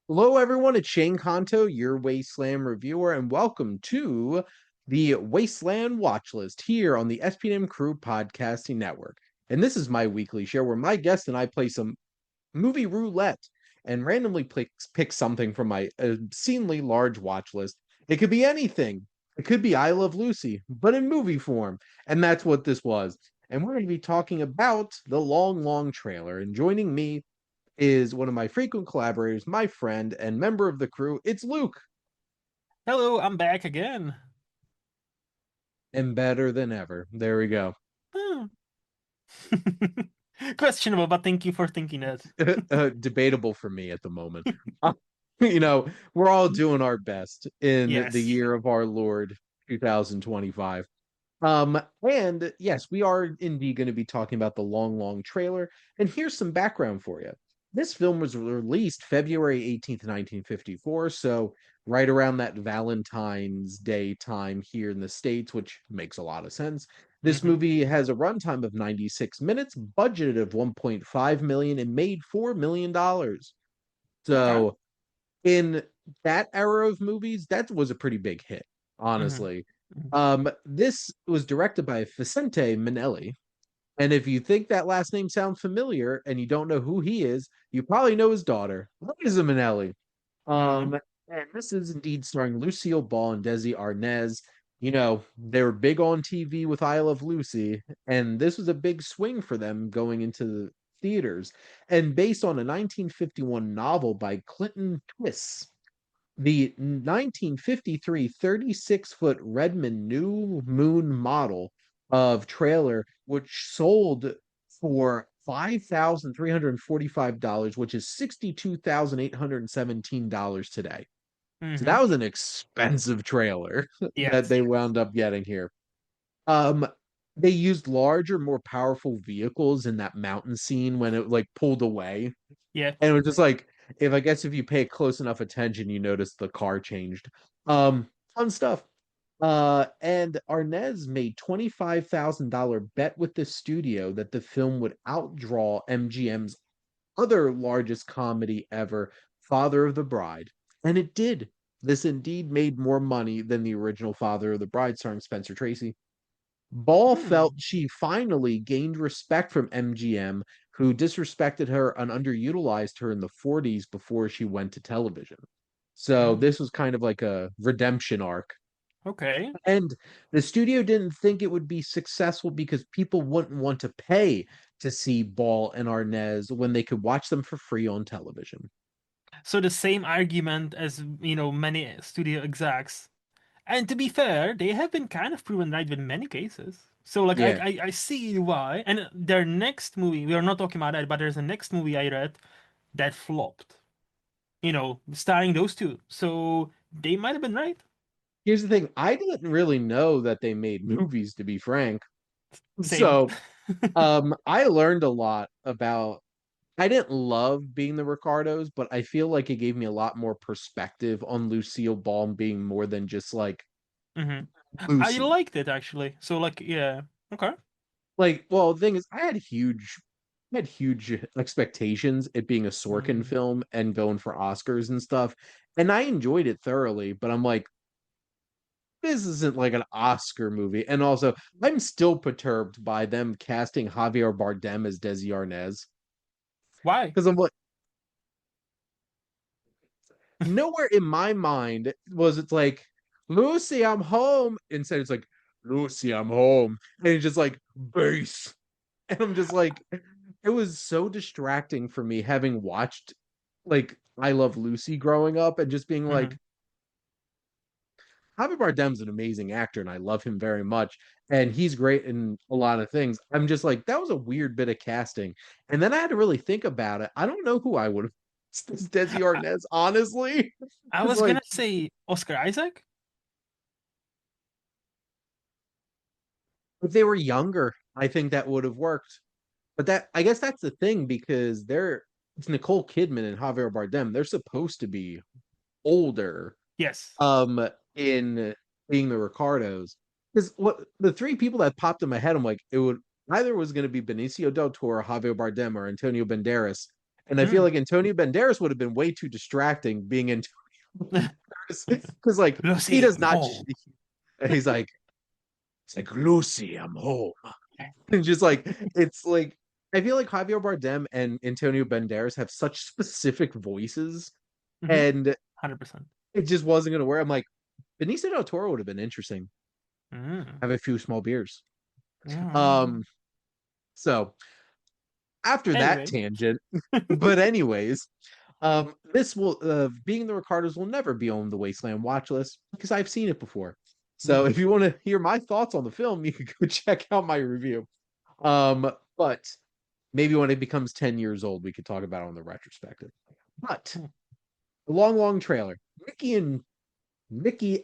Hello, everyone. It's Shane Conto, your Wasteland reviewer, and welcome to the Wasteland Watchlist here on the SPDM Crew Podcasting Network. And this is my weekly show where my guest and I play some movie roulette and randomly pick something from my obscenely large watch list. It could be anything. It could be I Love Lucy, but in movie form. And that's what this was. And we're going to be talking about the long, long trailer. And joining me is one of my frequent collaborators, my friend, and member of the crew. It's Luke, Hello, I'm back again. and better than ever. There we go. Hmm. Questionable, but thank you for thinking it. Debatable for me at the moment. Uh, you know, we're all doing our best in the Yes. year of our Lord 2025. And yes, we are indeed going to be talking about the long, long trailer. And here's some background for you. This film was released February 18th, 1954, so right around that Valentine's Day time here in the States, which makes a lot of sense. This hmm movie has a runtime of 96 minutes, budgeted of 1.5 million, and made $4 million. Okay. So in that era of movies, that was a pretty big hit, hmm honestly. This was directed by Vicente Minnelli, and if you think that last name sounds familiar and you don't know who he is, you probably know his daughter, Liza Minnelli. hmm And this is indeed starring Lucille Ball and Desi Arnaz. You know, they were big on TV with I Love Lucy, and this was a big swing for them going into the theaters. And based on a 1951 novel by Clinton Twiss, the 1953 36-foot Redmond New Moon model of trailer, which sold for $5,345, which is $62,817 today. So hmm that was an expensive trailer that Yes. they wound up getting here. Um, they used larger, more powerful vehicles in that mountain scene when it like pulled away, Yeah. and it was just like, if you pay close enough attention, you notice the car changed. Fun stuff. And Arnez made $25,000 bet with the studio that the film would outdraw MGM's other largest comedy ever, Father of the Bride. And it did. This indeed made more money than the original Father of the Bride, starring Spencer Tracy. Ball felt Hmm. she finally gained respect from MGM, who disrespected her and underutilized her in the 40s before she went to television. So Hmm. this was kind of like a redemption arc. Okay. And the studio didn't think it would be successful because people wouldn't want to pay to see Ball and Arnez when they could watch them for free on television. So the same argument as, many studio execs. And to be fair, they have been kind of proven right with many cases. So like Yeah. I see why. And their next movie, we are not talking about that, but there's a next movie I read that flopped. Starring those two. So they might have been right. Here's the thing, I didn't really know that they made movies, to be frank. Same. So I learned a lot about. I didn't love being the Ricardos, but I feel like it gave me a lot more perspective on Lucille Ball being more than just like hmm I Lucy. liked it actually. So like, yeah. Okay. Like, well, the thing is, I had huge expectations, it being a Sorkin Mm. film and going for Oscars and stuff, and I enjoyed it thoroughly. But I'm like, this isn't like an Oscar movie. And also, I'm still perturbed by them casting Javier Bardem as Desi Arnaz, Why? because I'm like, nowhere in my mind was it's like, Lucy, I'm home. Instead, it's like, Lucy, I'm home. And it's just like, bass. And I'm just like, it was so distracting for me having watched like I Love Lucy growing up and just being like, hmm Javier Bardem's an amazing actor and I love him very much. And he's great in a lot of things. I'm just like, that was a weird bit of casting. And then I had to really think about it. I don't know who I would have as Desi I, Arnaz, honestly. I It's was like gonna say Oscar Isaac. if they were younger, I think that would have worked. But that I guess that's the thing because it's Nicole Kidman and Javier Bardem. They're supposed to be older Yes. in being the Ricardos. Because what the three people that popped in my head, I'm like, it would either was going to be Benicio del Toro, Javier Bardem, or Antonio Banderas. And I feel like Antonio Banderas would have been way too distracting being Antonio Banderas because like he Lucy, does I'm not. home. He's like it's like Lucy, I'm home. And just like it's like I feel like Javier Bardem and Antonio Banderas have such specific voices, Mm-hmm. and 100%. it just wasn't going to work. I'm like Benicio del Toro would have been interesting. Mm. Have a few small beers. Mm. Um, so after that Anyway. tangent, but anyways, this will being the Ricardos will never be on the Wasteland watch list because I've seen it before. So Mhm. if you want to hear my thoughts on the film, you can go check out my review. But maybe when it becomes 10 years old, we could talk about it on the retrospective. But the long trailer. Mickey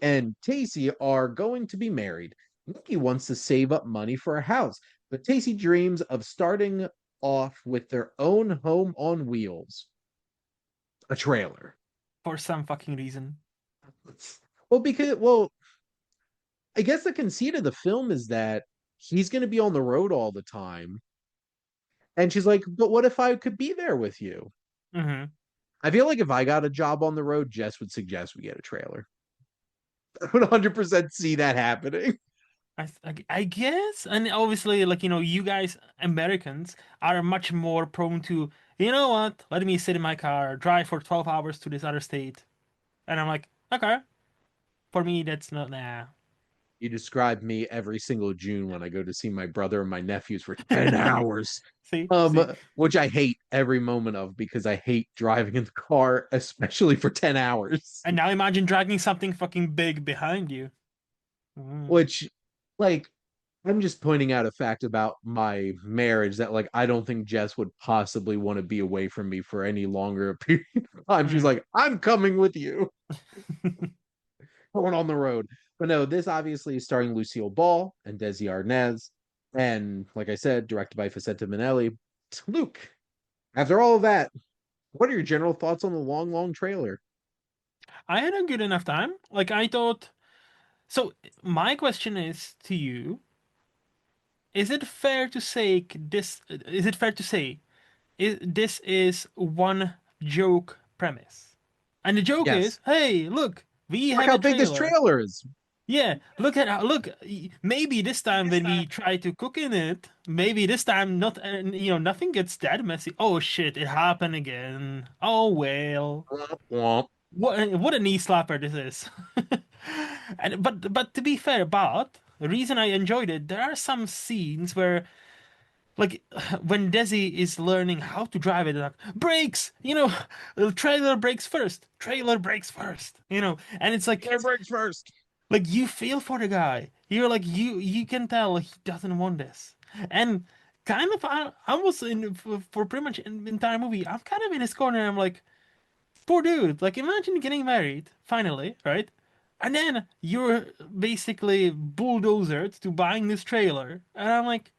and Tacy are going to be married. Mickey wants to save up money for a house, but Tacy dreams of starting off with their own home on wheels, a trailer. For some fucking reason. Well, I guess the conceit of the film is that he's going to be on the road all the time. And she's like, but what if I could be there with you? Mm-hmm. I feel like if I got a job on the road, Jess would suggest we get a trailer. I would 100% see that happening. I guess, and obviously, like you guys, Americans, are much more prone to, you know what? Let me sit in my car, drive for 12 hours to this other state, and I'm like, okay. For me, that's not nah. You describe me every single June when I go to see my brother and my nephews for 10 hours. See, Which I hate every moment of because I hate driving in the car, especially for 10 hours. and now imagine dragging something fucking big behind you. Mm. Which, like, I'm just pointing out a fact about my marriage that, like, I don't think Jess would possibly want to be away from me for any longer period of time. She's Mm. like, I'm coming with you, going on the road. But no, this obviously is starring Lucille Ball and Desi Arnaz. And like I said, directed by Facetta Minnelli. Luke, after all of that, what are your general thoughts on the long trailer? I had a good enough time. Like I thought. So my question is to you: Is it fair to say this? Is it fair to say this is one joke premise? And the joke Yes. is, hey, look, we Look have how a big this trailer. trailer is. Yeah, look at how, look. Maybe this time when we try to cook in it, maybe this time not, nothing gets that messy. Oh shit, it happened again. Oh well. Womp womp. What a knee slapper this is. And but to be fair, but the reason I enjoyed it, there are some scenes where like when Desi is learning how to drive it, like brakes, the trailer brakes first, and it's Air brakes first. like you feel for the guy. You're like you can tell he doesn't want this, and kind of I was in for pretty much the entire movie. I'm kind of in his corner. I'm like, poor dude. Like imagine getting married finally, right? And then you're basically bulldozered to buying this trailer, and I'm like,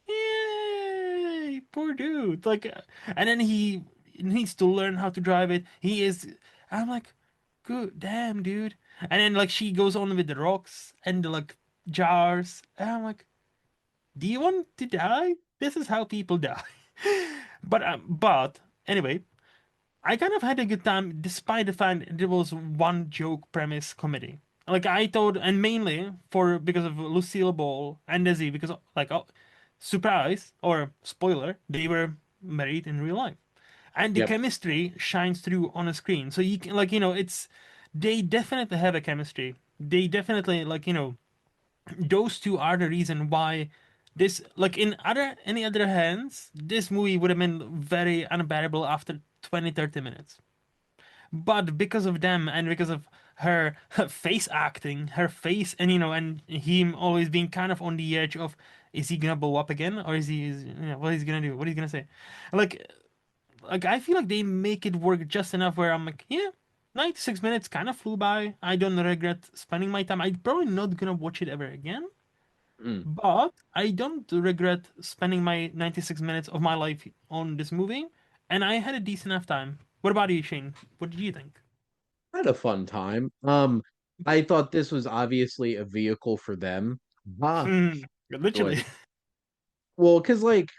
yay, poor dude. Like, and then he needs to learn how to drive it. I'm like, good, damn, dude. And then like she goes on with the rocks and the like jars, and I'm like, do you want to die? This is how people die. But anyway, I kind of had a good time despite the fact it was one joke premise comedy. Like I thought, and mainly for because of Lucille Ball and Desi, because like oh, surprise or spoiler, they were married in real life, and the Yep. chemistry shines through on a screen. So you can it's they definitely have a chemistry. They definitely those two are the reason why this like in other any other hands this movie would have been very unbearable after 20-30 minutes, but because of them and because of her face acting, her face, and and him always being kind of on the edge of, is he gonna blow up again, or what he's gonna do, what he's gonna say, like I feel like they make it work just enough where I'm like, yeah, 96 minutes kind of flew by. I don't regret spending my time. I'm probably not gonna watch it ever again, Mm. but I don't regret spending my 96 minutes of my life on this movie, and I had a decent enough time. What about you, Shane? What did you think? I had a fun time. I thought this was obviously a vehicle for them. Ah, Hmm, literally. joy. Well, because like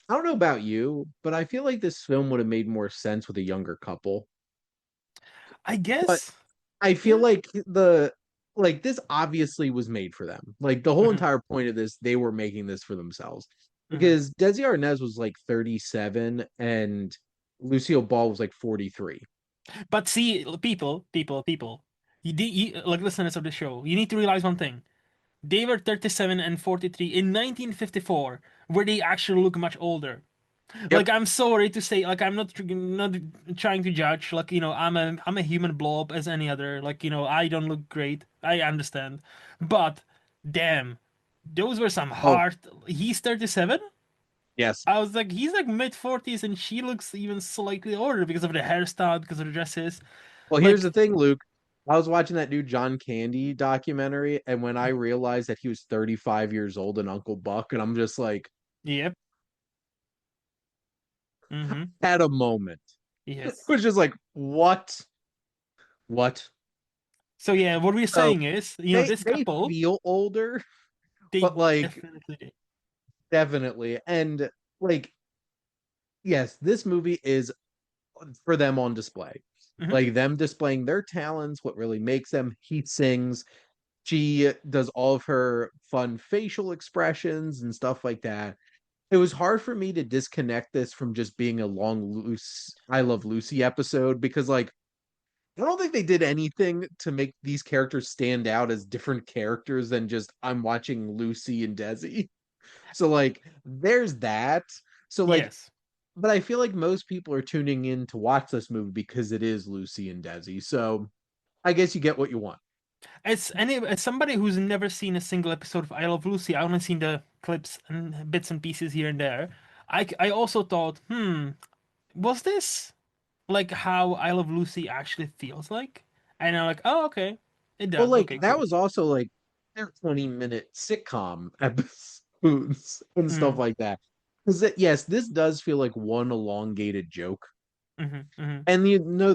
I don't know about you, but I feel like this film would have made more sense with a younger couple. I But guess. I feel Yeah. like this obviously was made for them. Like the whole Hmm. entire point of this, they were making this for themselves. Hmm. Because Desi Arnaz was like 37 and Lucille Ball was like 43. But see, people, like listeners of the show, you need to realize one thing. They were 37 and 43 in 1954, where they actually look much older. Like Yep. I'm sorry to say, like I'm not trying to judge. Like I'm a human blob as any other. Like I don't look great. I understand, but damn, those were some Oh, hard. He's 37. yes. I was like, he's like mid 40s, and she looks even slightly older because of the hairstyle, because of the dresses. Well, here's the Like, thing, Luke. I was watching that new John Candy documentary, and when I realized that he was 35 years old and Uncle Buck, and I'm just like, yep, mm-hmm, at a moment. It yes. was just like, what? What? So yeah, what we're So saying is, they this they couple, feel older, they but like definitely did. definitely. And like, yes, this movie is for them on display. Hmm. Like them displaying their talents, what really makes them. He sings, she does all of her fun facial expressions and stuff like that. It was hard for me to disconnect this from just being a long loose I Love Lucy episode because like I don't think they did anything to make these characters stand out as different characters than just I'm watching Lucy and Desi. So like there's that. So like Yes. but I feel like most people are tuning in to watch this movie because it is Lucy and Desi. So I guess you get what you want. As somebody who's never seen a single episode of I Love Lucy, I only seen the clips and bits and pieces here and there. I also thought, was this like how I Love Lucy actually feels like? And I'm like, oh, okay, it Well, does. like Okay, that cool. was also like their 20-minute sitcom episodes and stuff Mm, like that. Because yes, this does feel like one elongated joke. mm-hmm, mm-hmm, And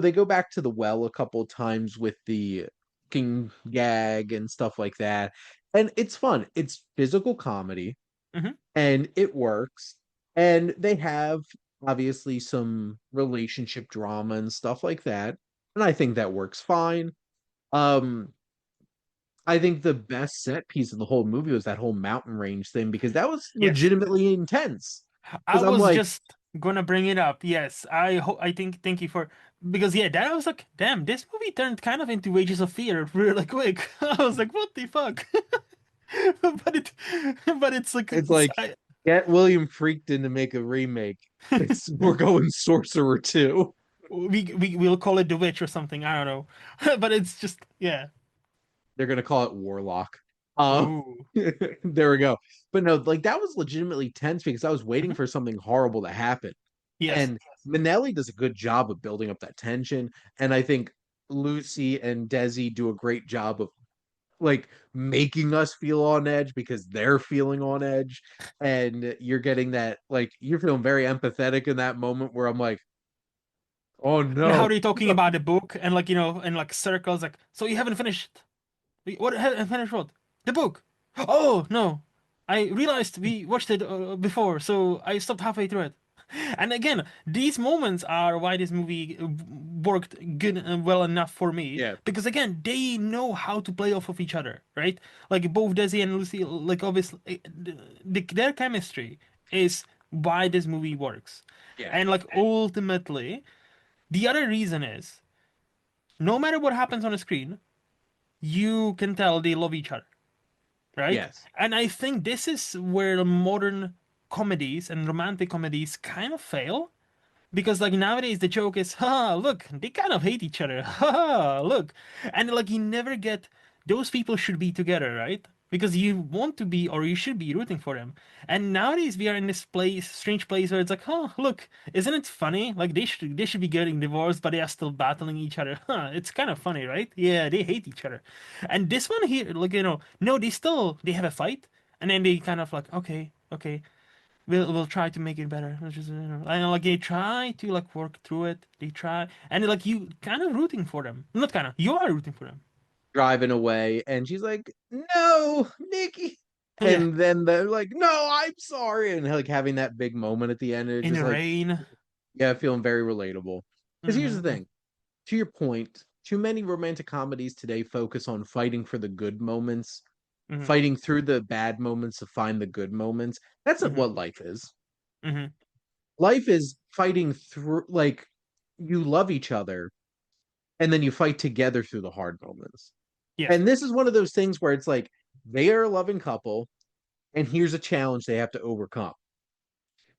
they go back to the well a couple times with the king gag and stuff like that. And it's fun. It's physical comedy mm-hmm. and it works. And they have obviously some relationship drama and stuff like that. And I think that works fine. Um, I think the best set piece of the whole movie was that whole mountain range thing because that was Yes. legitimately intense. I Because I'm was like, just gonna bring it up. Yes, I think thank you for because yeah, that I was like, damn, this movie turned kind of into Wages of Fear really quick. I was like, what the fuck? But it, but it's like it's like get William Freakton to make a remake. We're going Sorcerer too. we'll call it The Witch or something. I don't know, but it's just yeah. They're gonna call it Warlock. Uh, Ooh, there we go. But no, like that was legitimately tense because I was waiting mhm. for something horrible to happen. Yes, And Minnelli does a good job of building up that tension. And I think Lucy and Desi do a great job of like making us feel on edge because they're feeling on edge. And you're getting that, like, you're feeling very empathetic in that moment where I'm like, oh and how no. they talking about the book and like in like circles like, so you haven't finished. What haven't finished what? The book. Oh no, I realized we watched it before, so I stopped halfway through it. And again, these moments are why this movie worked good and well enough for me Yeah. because again, they know how to play off of each other, right? Like both Desi and Lucy, like obviously their chemistry is why this movie works. Yeah. And like ultimately, the other reason is no matter what happens on the screen, you can tell they love each other, right? Yes. And I think this is where modern comedies and romantic comedies kind of fail because like nowadays the joke is, haha, look, they kind of hate each other. Haha, look. And like you never get those people should be together, right? Because you want to be or you should be rooting for them. And nowadays we are in this place, strange place where it's like, oh, look, isn't it funny? Like they should be getting divorced, but they are still battling each other. Huh, it's kind of funny, right? Yeah, they hate each other. And this one here, like, no, they have a fight, and then they kind of like, okay, okay, we'll try to make it better. Which is, and like they try to like work through it. They try, and like you kind of rooting for them. Not kind of, you are rooting for them. Driving away. And she's like, no, Nikki. Yeah, And then they're like, no, I'm sorry. And like having that big moment at the end, it in just the like, rain. yeah, feeling very relatable. Because here's the Mm-hmm. thing, to your point, too many romantic comedies today focus on fighting for the good moments, Mm-hmm. fighting through the bad moments to find the good moments. That's not Mm-hmm. what life is. Mm-hmm. Life is fighting through, like, you love each other and then you fight together through the hard moments. Yes. And this is one of those things where it's like they are a loving couple, and here's a challenge they have to overcome.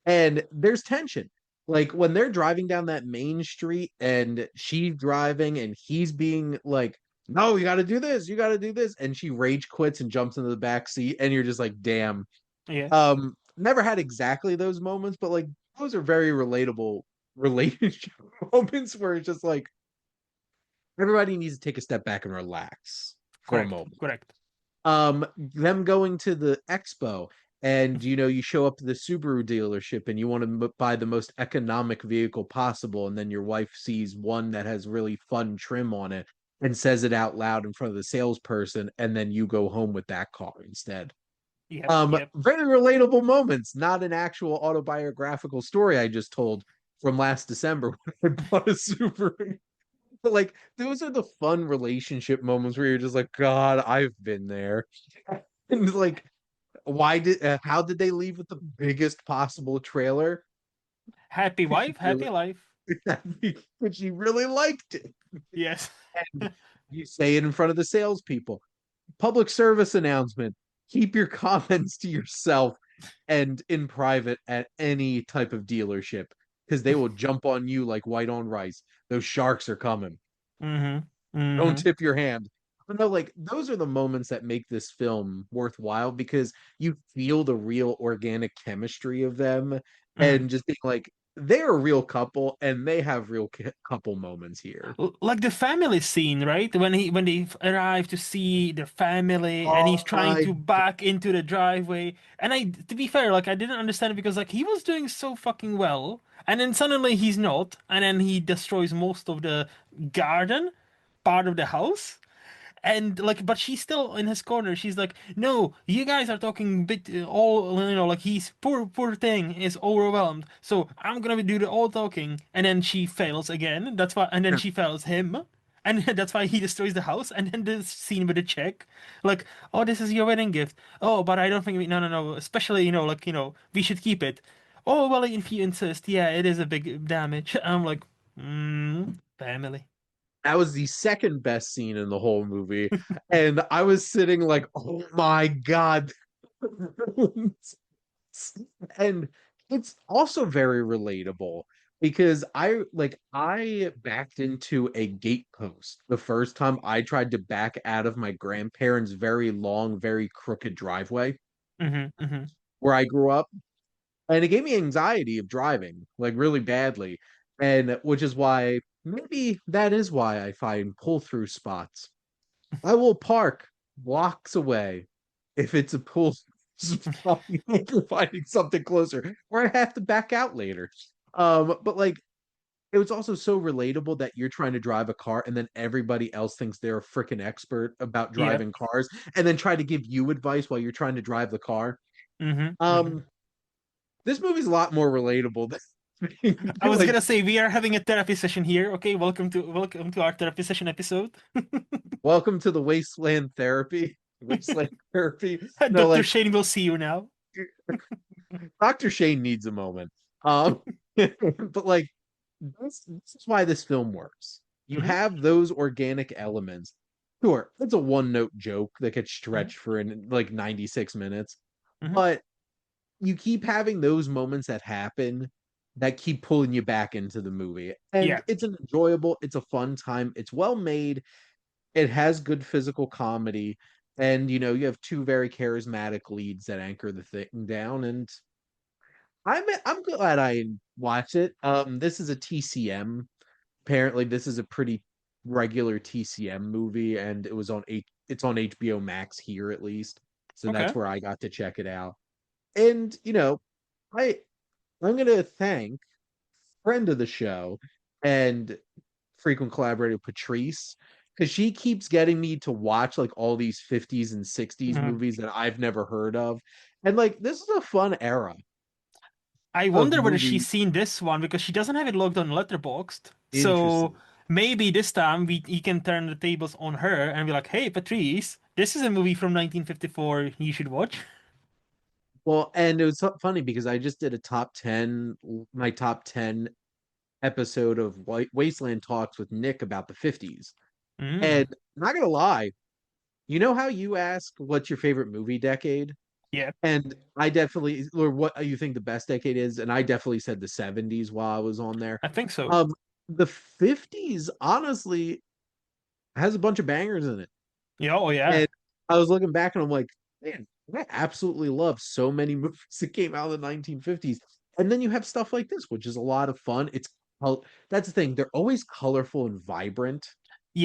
And there's tension. Like when they're driving down that main street and she's driving and he's being like, no, you got to do this, you got to do this. And she rage quits and jumps into the back seat. And you're just like, damn. Yeah. Never had exactly those moments, but like those are very relatable relationship moments where it's just like everybody needs to take a step back and relax for a Correct. moment. Correct. Them going to the expo and you show up to the Subaru dealership and you want to buy the most economic vehicle possible, and then your wife sees one that has really fun trim on it and says it out loud in front of the salesperson, and then you go home with that car instead. Yep. Yep. Very relatable moments, not an actual autobiographical story I just told from last December when I bought a Subaru. But like those are the fun relationship moments where you're just like, God, I've been there. And like, how did they leave with the biggest possible trailer? Happy Because she wife, happy really, life. because she really liked it. Yes. And you say it in front of the salespeople. Public service announcement: keep your comments to yourself and in private at any type of dealership, because they will jump on you like white on rice. Those sharks are coming. Mm-hmm. Don't Mm-hmm. tip your hand. But no, like those are the moments that make this film worthwhile, because you feel the real organic chemistry of them, Mm. and just being like, they're a real couple and they have real couple moments here. Like the family scene, right? When they arrive to see the family and he's Oh trying my, to back into the driveway. And I, to be fair, like I didn't understand it because like he was doing so fucking well, and then suddenly he's not, and then he destroys most of the garden part of the house. And like, but she's still in his corner. She's like, no, you guys are talking bit all, like he's poor thing is overwhelmed, so I'm gonna do the all talking. And then she fails again, that's why, and then she fails him, and that's why he destroys the house. And then the scene with the check, like, oh, this is your wedding gift. Oh, but I don't think no, especially, like, we should keep it. Oh, well, if you insist, yeah, it is a big damage. I'm like, family. that was the second best scene in the whole movie. And I was sitting like, oh my God. And it's also very relatable because I backed into a gate post the first time I tried to back out of my grandparents' very long, very crooked driveway Mm-hmm. where I grew up. And it gave me anxiety of driving, like really badly. And which is why, maybe that is why I find pull through spots. I will park blocks away if it's a pull spot you're finding something closer, or I have to back out later. But like it was also so relatable that you're trying to drive a car and then everybody else thinks they're a freaking expert about Yep. driving cars and then try to give you advice while you're trying to drive the car. Mm-hmm. Mm-hmm. Um, this movie's a lot more relatable than I was like gonna say we are having a therapy session here. Okay, welcome to our therapy session episode. welcome to the Wasteland Therapy. Wasteland Therapy. No, Dr. like Shane will see you now. Dr. Shane needs a moment. Um, but like this is why this film works. You Hmm. have those organic elements. Sure, it's a one note joke that gets Hmm. stretched for like 96 minutes, Hmm. but you keep having those moments that happen that keep pulling you back into the movie. And Yeah. it's an enjoyable, it's a fun time, it's well made, it has good physical comedy, and you have two very charismatic leads that anchor the thing down. And I'm glad I watched it. This is a TCM. Apparently, this is a pretty regular TCM movie, and it's on HBO Max here at least. So that's Okay. where I got to check it out. And I I'm gonna thank friend of the show and frequent collaborator Patrice because she keeps getting me to watch like all these 50s and 60s Mhm. movies that I've never heard of. And like this is a fun era I of wonder whether movie. she's seen this one because she doesn't have it logged on Letterboxd. So Interesting. maybe this time we can turn the tables on her and be like, "Hey, Patrice, this is a movie from 1954 you should watch." Well, and it was so funny because I just did a my top 10 episode of Wasteland Talks with Nick about the 50s. Mm. And I'm not gonna lie, you know how you ask what's your favorite movie decade? Yeah, And I definitely, or what you think the best decade is, and I definitely said the 70s while I was on there. I think so. Um, the 50s honestly has a bunch of bangers in it. Yeah, oh yeah. And I was looking back and I'm like, man, I absolutely love so many movies that came out in the 1950s. And then you have stuff like this, which is a lot of fun. That's the thing, they're always colorful and vibrant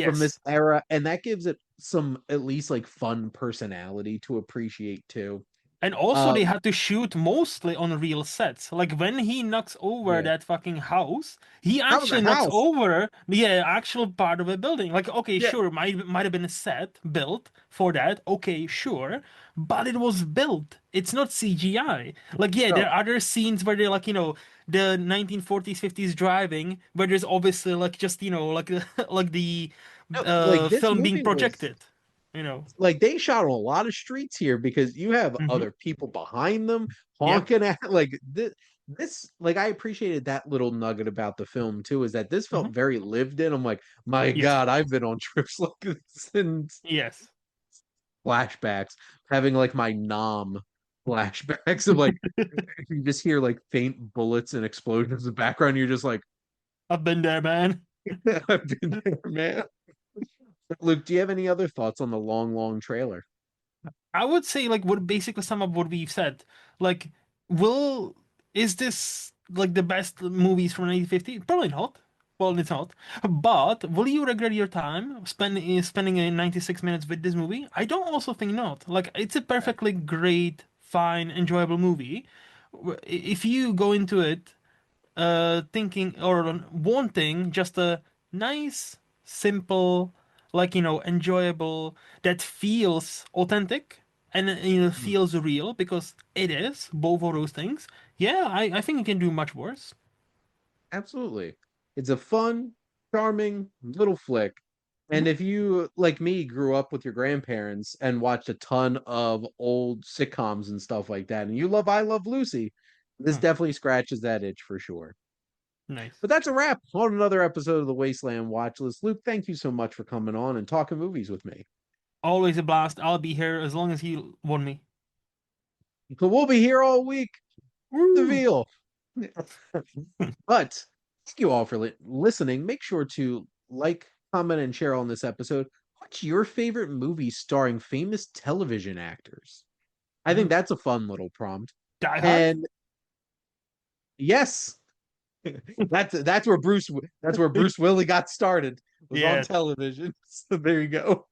from this Yes. era, and that gives it some at least like fun personality to appreciate too. And also, they Um, had to shoot mostly on real sets. Like when he knocks over yeah, that fucking house, he that was a actually knocks house. over the actual part of a building. Like, okay, Yeah, sure, might have been a set built for that. Okay, sure, but it was built. It's not CGI. Like, yeah, no, there are other scenes where they're like, the 1940s, 50s driving, where there's obviously like just like like the no, like this film being movie was projected. You know. like they shot on a lot of streets here because you have Hmm. other people behind them Yep. honking at like this like I appreciated that little nugget about the film too, is that this Hmm. felt very lived in. I'm like, my Yes. God, I've been on trips like this and Yes. flashbacks, having like my nom flashbacks of like you just hear like faint bullets and explosions in the background. You're just like, I've been there, man. I've been there, man. Luke, do you have any other thoughts on the long, long trailer? I would say like what basically sum up what we've said. Like, will is this like the best movies from 1950? Probably not. Well, it's not. But will you regret your time spending 96 minutes with this movie? I don't also think not. Like, it's a perfectly great, fine, enjoyable movie. If you go into it thinking or wanting just a nice, simple, like, enjoyable, that feels authentic and, Hmm. feels real because it is both of those things. Yeah, I think it can do much worse. Absolutely. It's a fun, charming little flick. And Mhm. if you, like me, grew up with your grandparents and watched a ton of old sitcoms and stuff like that, and you love I Love Lucy, this Huh, definitely scratches that itch for sure. nice. But that's a wrap on another episode of the Wasteland Watchlist. Luke, thank you so much for coming on and talking movies with me. Always a blast. I'll be here as long as you want me. So we'll be here all week. The Woo! veal. But thank you all for listening. Make sure to like, comment, and share on this episode. What's your favorite movie starring famous television actors? I think Mm. that's a fun little prompt. Die Hard? And yes, that's where Bruce Willie got started, was on Yeah. television. So there you go.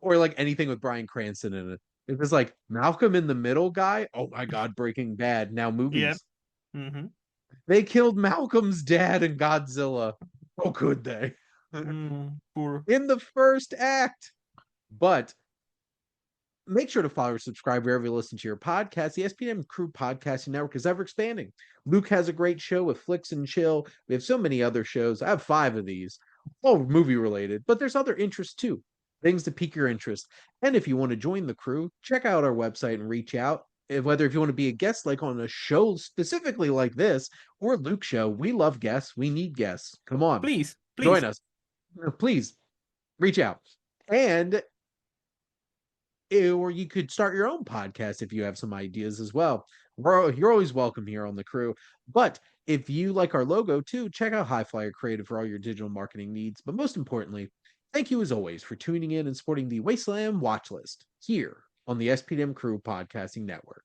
Or like anything with Bryan Cranston in it. If it's like Malcolm in the Middle guy, oh my God, Breaking Bad. Now Yeah. movies. Mm-hmm. They killed Malcolm's dad in Godzilla. Oh, could they? Poor. In the first act. But make sure to follow or subscribe wherever you listen to your podcast. The SPDM Crew Podcasting Network is ever expanding. Luke has a great show with Flicks and Chill. We have so many other shows. I have 5 of these, all movie related, but there's other interests too, things to pique your interest. And if you want to join the crew, check out our website and reach out. Whether if you want to be a guest, like on a show specifically like this, or Luke show, we love guests. We need guests. Come on, Please, join please. us. Please reach out. And or you could start your own podcast if you have some ideas as well. You're always welcome here on the crew. But if you like our logo too, check out HiFlyer Creative for all your digital marketing needs. But most importantly, thank you as always for tuning in and supporting the Wasteland Watchlist here on the SPDM Crew Podcasting Network.